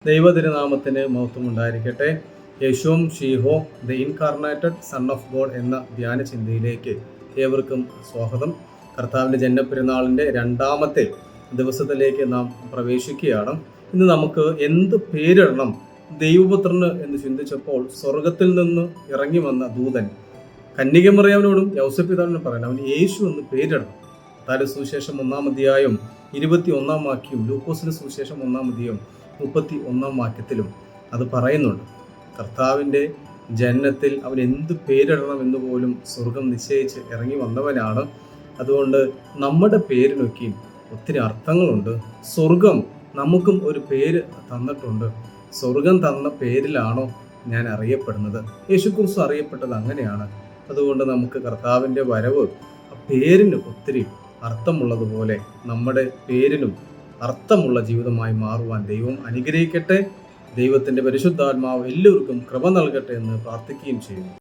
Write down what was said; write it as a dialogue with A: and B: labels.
A: ദൈവതിരുനാമത്തിന് മഹത്വം ഉണ്ടായിരിക്കട്ടെ. യേശുവും ഷീഹോ the incarnated son of God എന്ന ധ്യാന ചിന്തയിലേക്ക് ഏവർക്കും സ്വാഗതം. കർത്താവിൻ്റെ ജന്മപ്പെരുന്നാളിൻ്റെ രണ്ടാമത്തെ ദിവസത്തിലേക്ക് നാം പ്രവേശിക്കുകയാണ്. ഇന്ന് നമുക്ക് എന്ത് പേരിടണം ദൈവപുത്രന് എന്ന് ചിന്തിച്ചപ്പോൾ സ്വർഗത്തിൽ നിന്ന് ഇറങ്ങി വന്ന ദൂതൻ കന്യകമറിയാവിനോടും യൗസപിതാവിനോടും പറയണം, അവൻ യേശു എന്ന് പേരിടണം. മത്തായിയുടെ സുവിശേഷം 1-ാം അധ്യായം 21-ാം വാക്യവും ലൂക്കോസിന്റെ സുവിശേഷം 1-ാം അധ്യായം 31-ാം വാക്യത്തിലും അത് പറയുന്നുണ്ട്. കർത്താവിൻ്റെ ജനനത്തിൽ അവൻ എന്ത് പേരിടണം എന്ന് പോലും സ്വർഗം നിശ്ചയിച്ച് ഇറങ്ങി വന്നവനാണ്. അതുകൊണ്ട് നമ്മുടെ പേരിനൊക്കെയും ഒത്തിരി അർത്ഥങ്ങളുണ്ട്. സ്വർഗം നമുക്കും ഒരു പേര് തന്നിട്ടുണ്ട്. സ്വർഗം തന്ന പേരിലാണോ ഞാൻ അറിയപ്പെടുന്നത്? യേശുക്രിസ്തു അറിയപ്പെട്ടത് അങ്ങനെയാണ്. അതുകൊണ്ട് നമുക്ക് കർത്താവിൻ്റെ വരവ് ആ പേരിന് ഒത്തിരി അർത്ഥമുള്ളതുപോലെ നമ്മുടെ പേരിനും അർത്ഥമുള്ള ജീവിതമായി മാറുവാൻ ദൈവം അനുഗ്രഹിക്കട്ടെ. ദൈവത്തിൻ്റെ പരിശുദ്ധാത്മാവ് എല്ലാവർക്കും കൃപ നൽകട്ടെ എന്ന് പ്രാർത്ഥിക്കുകയും ചെയ്യുന്നു.